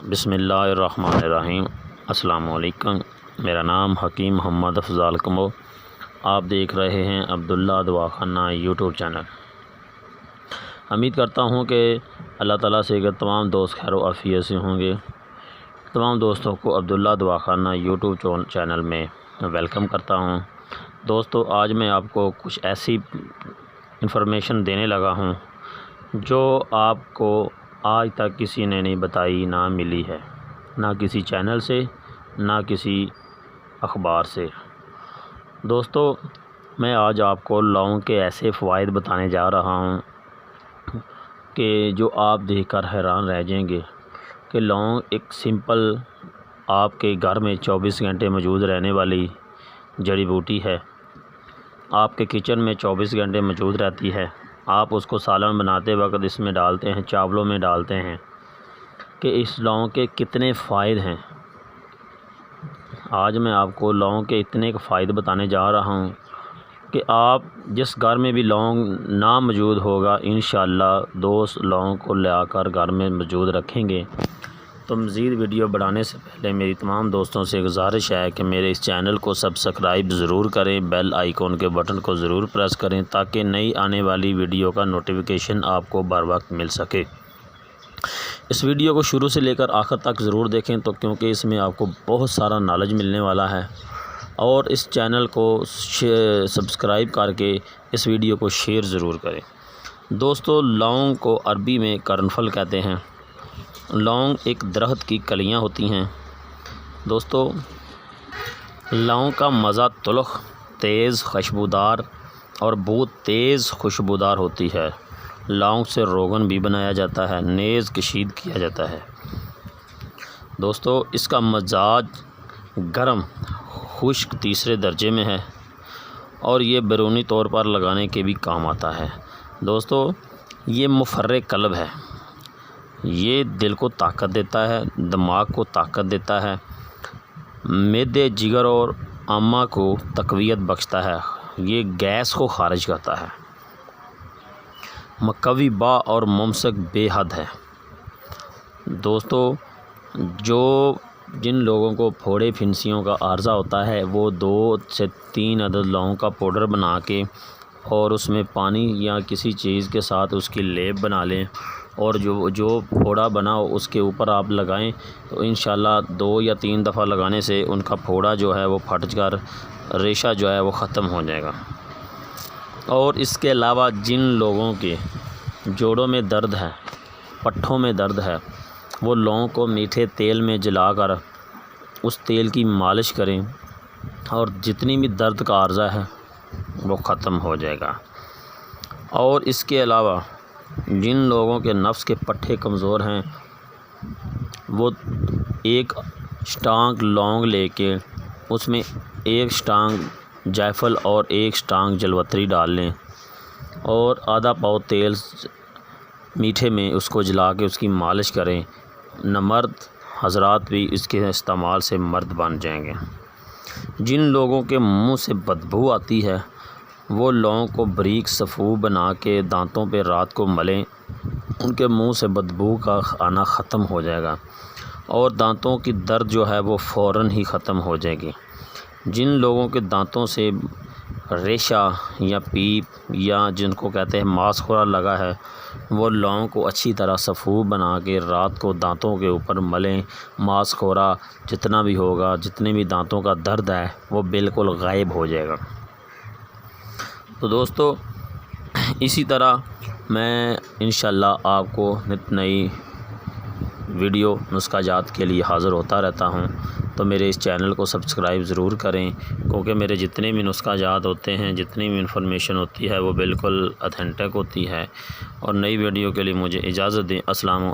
بسم اللہ الرحمن الرحیم۔ السلام علیکم، میرا نام حکیم محمد افضال کمبو، آپ دیکھ رہے ہیں عبداللہ دواخانہ یوٹیوب چینل۔ امید کرتا ہوں کہ اللہ تعالیٰ سے اگر تمام دوست خیر و عافیت سے ہوں گے۔ تمام دوستوں کو عبداللہ دواخانہ یوٹیوب چینل میں ویلکم کرتا ہوں۔ دوستو، آج میں آپ کو کچھ ایسی انفارمیشن دینے لگا ہوں جو آپ کو آج تک کسی نے نہیں بتائی، نہ ملی ہے، نہ کسی چینل سے، نہ کسی اخبار سے۔ دوستو، میں آج آپ کو لونگ کے ایسے فوائد بتانے جا رہا ہوں کہ جو آپ دیکھ کر حیران رہ جائیں گے کہ لونگ ایک سمپل آپ کے گھر میں 24 گھنٹے موجود رہنے والی جڑی بوٹی ہے۔ آپ کے کچن میں 24 گھنٹے موجود رہتی ہے۔ آپ اس کو سالن بناتے وقت اس میں ڈالتے ہیں، چاولوں میں ڈالتے ہیں کہ اس لونگ کے کتنے فائد ہیں۔ آج میں آپ کو لونگ کے اتنے فائدے بتانے جا رہا ہوں کہ آپ جس گھر میں بھی لونگ نہ موجود ہوگا، انشاءاللہ دوست لونگ کو لا کر گھر میں موجود رکھیں گے۔ تو مزید ویڈیو بڑھانے سے پہلے میری تمام دوستوں سے گزارش ہے کہ میرے اس چینل کو سبسکرائب ضرور کریں، بیل آئیکن کے بٹن کو ضرور پریس کریں تاکہ نئی آنے والی ویڈیو کا نوٹیفیکیشن آپ کو بر وقت مل سکے۔ اس ویڈیو کو شروع سے لے کر آخر تک ضرور دیکھیں تو کیونکہ اس میں آپ کو بہت سارا نالج ملنے والا ہے، اور اس چینل کو سبسکرائب کر کے اس ویڈیو کو شیئر ضرور کریں۔ دوستو، لونگ کو عربی میں قرنفل کہتے ہیں۔ لونگ ایک درخت کی کلیاں ہوتی ہیں۔ دوستو، لونگ کا مزہ تلخ، تیز خوشبودار اور بہت تیز خوشبودار ہوتی ہے۔ لونگ سے روغن بھی بنایا جاتا ہے، نیز کشید کیا جاتا ہے۔ دوستو، اس کا مزاج گرم خشک تیسرے درجے میں ہے، اور یہ بیرونی طور پر لگانے کے بھی کام آتا ہے۔ دوستو، یہ مفرح قلب ہے، یہ دل کو طاقت دیتا ہے، دماغ کو طاقت دیتا ہے، معدے، جگر اور امعاء کو تقویت بخشتا ہے، یہ گیس کو خارج کرتا ہے، مقوی با اور ممسک بے حد ہے۔ دوستو، جن لوگوں کو پھوڑے پھنسیوں کا عارضہ ہوتا ہے وہ 2 سے 3 عدد لونگ کا پاؤڈر بنا کے اور اس میں پانی یا کسی چیز کے ساتھ اس کی لیپ بنا لیں، اور جو پھوڑا بنا ہو اس کے اوپر آپ لگائیں تو انشاءاللہ 2 یا 3 دفعہ لگانے سے ان کا پھوڑا جو ہے وہ پھٹ کر ریشہ جو ہے وہ ختم ہو جائے گا۔ اور اس کے علاوہ جن لوگوں کے جوڑوں میں درد ہے، پٹھوں میں درد ہے، وہ لونگ کو میٹھے تیل میں جلا کر اس تیل کی مالش کریں اور جتنی بھی درد کا عارضہ ہے وہ ختم ہو جائے گا۔ اور اس کے علاوہ جن لوگوں کے نفس کے پٹھے کمزور ہیں وہ 1 اسٹانگ لونگ لے کے اس میں 1 اسٹانگ جائفل اور 1 اسٹانگ جلوتری ڈال لیں، اور آدھا پاؤ تیل میٹھے میں اس کو جلا کے اس کی مالش کریں۔ نامرد حضرات بھی اس کے استعمال سے مرد بن جائیں گے۔ جن لوگوں کے منہ سے بدبو آتی ہے وہ لونگ کو باریک صفو بنا کے دانتوں پہ رات کو ملیں، ان کے منہ سے بدبو کا آنا ختم ہو جائے گا، اور دانتوں کی درد جو ہے وہ فوراً ہی ختم ہو جائے گی۔ جن لوگوں کے دانتوں سے ریشہ یا پیپ یا جن کو کہتے ہیں ماس خورا لگا ہے، وہ لونگ کو اچھی طرح صفو بنا کے رات کو دانتوں کے اوپر ملیں، ماس خورا جتنا بھی ہوگا، جتنے بھی دانتوں کا درد ہے وہ بالکل غائب ہو جائے گا۔ تو دوستو، اسی طرح میں انشاءاللہ آپ کو نت نئی ویڈیو نسخہ جات کے لیے حاضر ہوتا رہتا ہوں، تو میرے اس چینل کو سبسکرائب ضرور کریں، کیونکہ میرے جتنے بھی نسخہ جات ہوتے ہیں، جتنی بھی انفارمیشن ہوتی ہے وہ بالکل اتھینٹک ہوتی ہے۔ اور نئی ویڈیو کے لیے مجھے اجازت دیں۔ السلام علیکم۔